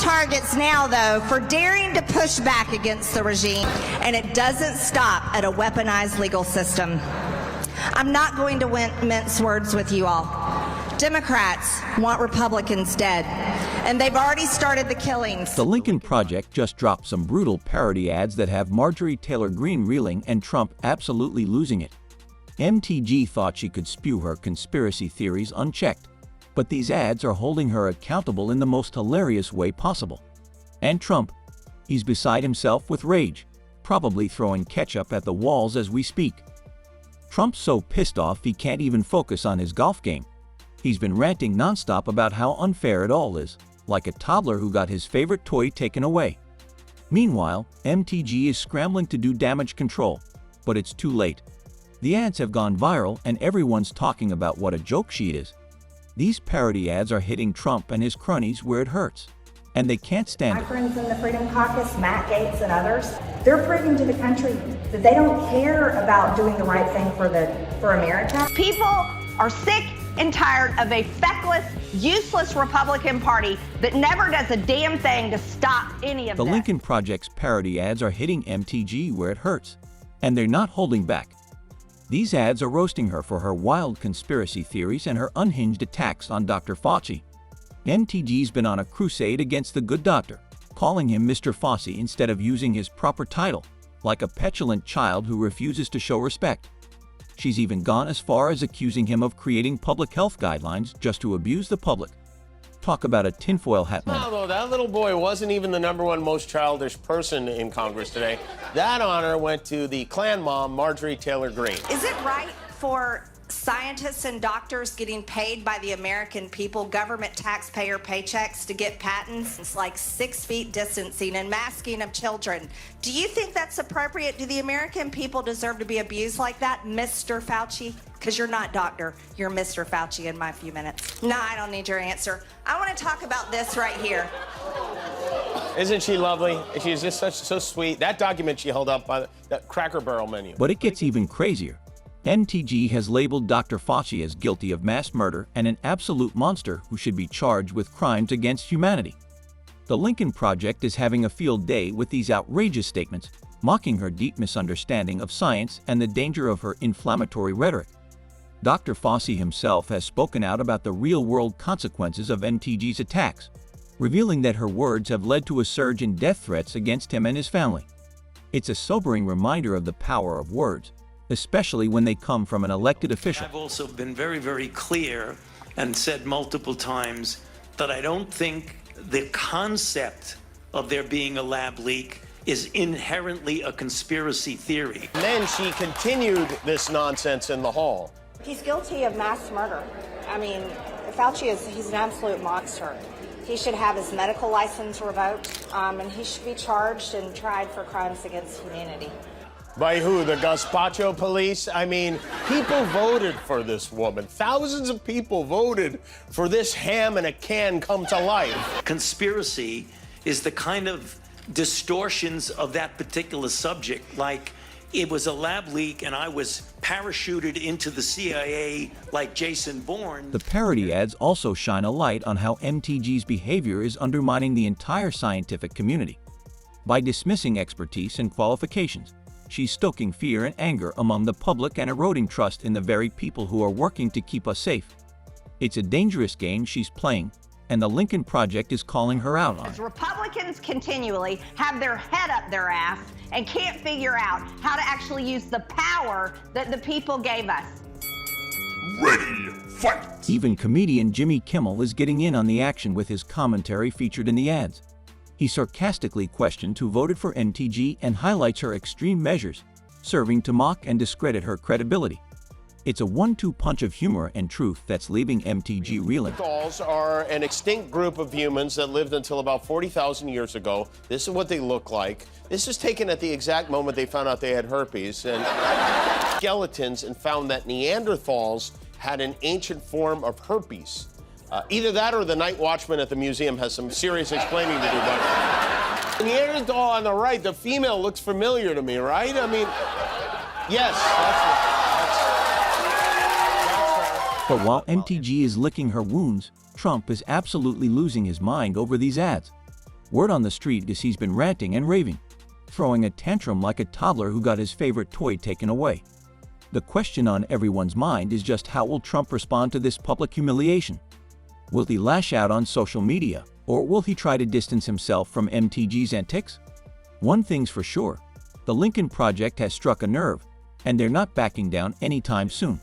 targets now, though, for daring to push back against the regime, and it doesn't stop at a weaponized legal system. I'm not going to mince words with you all. Democrats want Republicans dead, and they've already started the killings. The Lincoln Project just dropped some brutal parody ads that have Marjorie Taylor Greene reeling and Trump absolutely losing it. MTG thought she could spew her conspiracy theories unchecked, but these ads are holding her accountable in the most hilarious way possible. And Trump, he's beside himself with rage, probably throwing ketchup at the walls as we speak. Trump's so pissed off he can't even focus on his golf game. He's been ranting nonstop about how unfair it all is, like a toddler who got his favorite toy taken away. Meanwhile, MTG is scrambling to do damage control, but it's too late. The ads have gone viral and everyone's talking about what a joke she is. These parody ads are hitting Trump and his cronies where it hurts, and they can't stand it. My friends in the Freedom Caucus, Matt Gaetz and others, they're proving to the country that they don't care about doing the right thing for America. People are sick and tired of a feckless, useless Republican Party that never does a damn thing to stop any of this. The Lincoln Project's parody ads are hitting MTG where it hurts, and they're not holding back. These ads are roasting her for her wild conspiracy theories and her unhinged attacks on Dr. Fauci. MTG's been on a crusade against the good doctor, calling him Mr. Fauci instead of using his proper title, like a petulant child who refuses to show respect. She's even gone as far as accusing him of creating public health guidelines just to abuse the public. Talk about a tinfoil hat man. Although that little boy wasn't even the #1 most childish person in Congress today. That honor went to the Klan mom, Marjorie Taylor Greene. Is it right for scientists and doctors getting paid by the American people, government taxpayer paychecks, to get patents? It's like 6 feet distancing and masking of children. Do you think that's appropriate? Do the American people deserve to be abused like that, Mr. Fauci? Because you're not doctor, you're Mr. Fauci in my few minutes. No, I don't need your answer. I want to talk about this right here. Isn't she lovely? She's just so sweet. That document she held up by that Cracker Barrel menu. But it gets even crazier. MTG has labeled Dr. Fauci as guilty of mass murder and an absolute monster who should be charged with crimes against humanity. The Lincoln Project is having a field day with these outrageous statements, mocking her deep misunderstanding of science and the danger of her inflammatory rhetoric. Dr. Fauci himself has spoken out about the real-world consequences of MTG's attacks, revealing that her words have led to a surge in death threats against him and his family. It's a sobering reminder of the power of words, especially when they come from an elected official. I've also been very, very clear and said multiple times that I don't think the concept of there being a lab leak is inherently a conspiracy theory. And then she continued this nonsense in the hall. He's guilty of mass murder. I mean, Fauci he's an absolute monster. He should have his medical license revoked, and he should be charged and tried for crimes against humanity. By who? The Gazpacho police? I mean, people voted for this woman. Thousands of people voted for this ham in a can come to life. Conspiracy is the kind of distortions of that particular subject, like it was a lab leak and I was parachuted into the CIA like Jason Bourne. The parody ads also shine a light on how MTG's behavior is undermining the entire scientific community. By dismissing expertise and qualifications, she's stoking fear and anger among the public and eroding trust in the very people who are working to keep us safe. It's a dangerous game she's playing, and the Lincoln Project is calling her out on it. Republicans continually have their head up their ass and can't figure out how to actually use the power that the people gave us. Ready, fight! Even comedian Jimmy Kimmel is getting in on the action with his commentary featured in the ads. He sarcastically questions who voted for MTG and highlights her extreme measures, serving to mock and discredit her credibility. It's a 1-2 punch of humor and truth that's leaving MTG reeling. Dolls are an extinct group of humans that lived until about 40,000 years ago. This is what they look like. This was taken at the exact moment they found out they had herpes and skeletons, and found that Neanderthals had an ancient form of herpes. Either that or the night watchman at the museum has some serious explaining to do. But the Neanderthal on the right, the female, looks familiar to me, right? I mean, yes, that's right. But while MTG is licking her wounds, Trump is absolutely losing his mind over these ads. Word on the street is he's been ranting and raving, throwing a tantrum like a toddler who got his favorite toy taken away. The question on everyone's mind is just how will Trump respond to this public humiliation? Will he lash out on social media, or will he try to distance himself from MTG's antics? One thing's for sure, the Lincoln Project has struck a nerve, and they're not backing down anytime soon.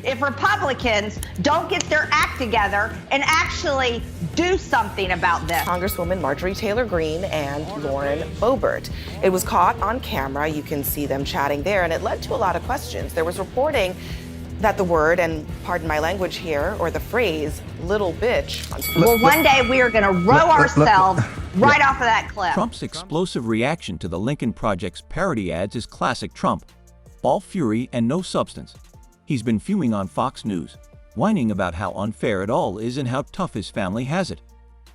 If Republicans don't get their act together and actually do something about this. Congresswoman Marjorie Taylor Greene and Lauren Boebert. It was caught on camera. You can see them chatting there, and it led to a lot of questions. There was reporting that the word, and pardon my language here, or the phrase, little bitch. Well, one day we are going to row ourselves right off of that cliff. Trump's explosive reaction to the Lincoln Project's parody ads is classic Trump. All fury and no substance. He's been fuming on Fox News, whining about how unfair it all is and how tough his family has it.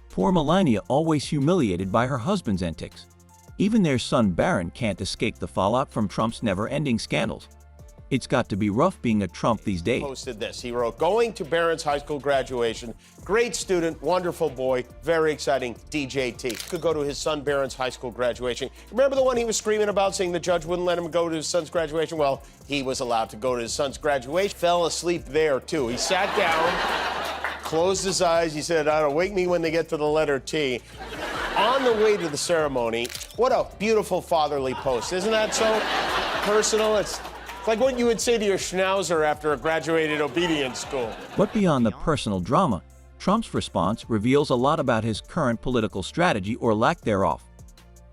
Poor Melania, always humiliated by her husband's antics. Even their son Barron can't escape the fallout from Trump's never-ending scandals. It's got to be rough being a Trump these days. Posted this. He wrote, going to Barron's high school graduation. Great student, wonderful boy, very exciting, DJT. Could go to his son Barron's high school graduation. Remember the one he was screaming about, saying the judge wouldn't let him go to his son's graduation? Well, he was allowed to go to his son's graduation. Fell asleep there, too. He sat down, closed his eyes. He said, I don't wake me when they get to the letter T. On the way to the ceremony, what a beautiful fatherly post. Isn't that so personal? It's like what you would say to your schnauzer after a graduated obedience school. But beyond the personal drama, Trump's response reveals a lot about his current political strategy or lack thereof.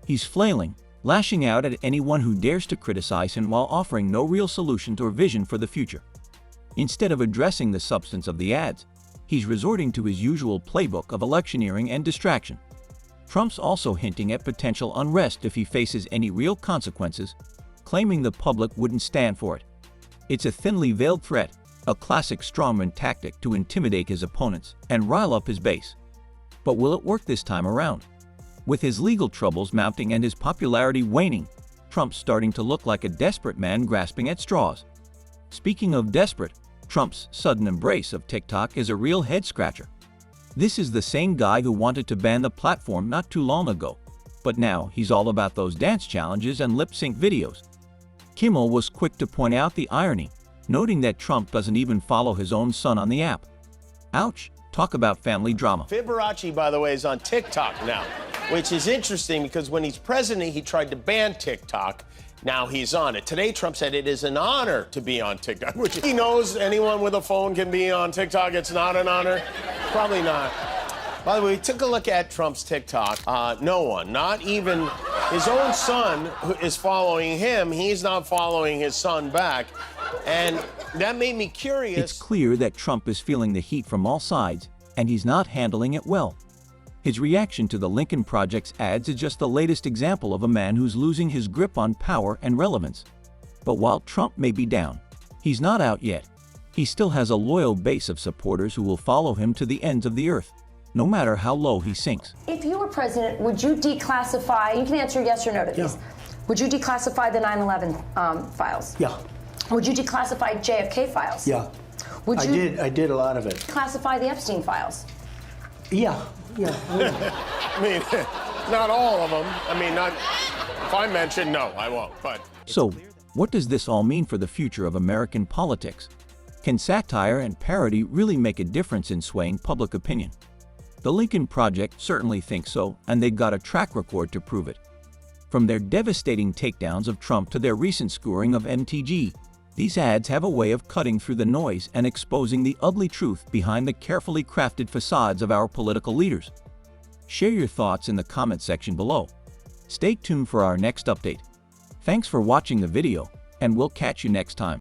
He's flailing, lashing out at anyone who dares to criticize him while offering no real solutions or vision for the future. Instead of addressing the substance of the ads, he's resorting to his usual playbook of electioneering and distraction. Trump's also hinting at potential unrest if he faces any real consequences, claiming the public wouldn't stand for it. It's a thinly veiled threat, a classic strawman tactic to intimidate his opponents and rile up his base. But will it work this time around? With his legal troubles mounting and his popularity waning, Trump's starting to look like a desperate man grasping at straws. Speaking of desperate, Trump's sudden embrace of TikTok is a real head-scratcher. This is the same guy who wanted to ban the platform not too long ago, but now he's all about those dance challenges and lip-sync videos. Kimmel was quick to point out the irony, noting that Trump doesn't even follow his own son on the app. Ouch, talk about family drama. Fiberace, by the way, is on TikTok now, which is interesting because when he's president, he tried to ban TikTok. Now he's on it. Today, Trump said it is an honor to be on TikTok, which he knows anyone with a phone can be on TikTok. It's not an honor. Probably not. By the way, we took a look at Trump's TikTok. No one, not even his own son, who is following him. He's not following his son back. And that made me curious. It's clear that Trump is feeling the heat from all sides, and he's not handling it well. His reaction to the Lincoln Project's ads is just the latest example of a man who's losing his grip on power and relevance. But while Trump may be down, he's not out yet. He still has a loyal base of supporters who will follow him to the ends of the earth, no matter how low he sinks. If you were president, would you declassify, you can answer yes or no to these, would you declassify the 9/11 files? Yeah. Would you declassify JFK files? Yeah. Would you I did a lot of it. classify the Epstein files? Yeah. I mean, not all of them. I mean, not. If I mention, no, I won't. But So, what does this all mean for the future of American politics? Can satire and parody really make a difference in swaying public opinion? The Lincoln Project certainly thinks so, and they've got a track record to prove it. From their devastating takedowns of Trump to their recent skewering of MTG, these ads have a way of cutting through the noise and exposing the ugly truth behind the carefully crafted facades of our political leaders. Share your thoughts in the comment section below. Stay tuned for our next update. Thanks for watching the video, and we'll catch you next time.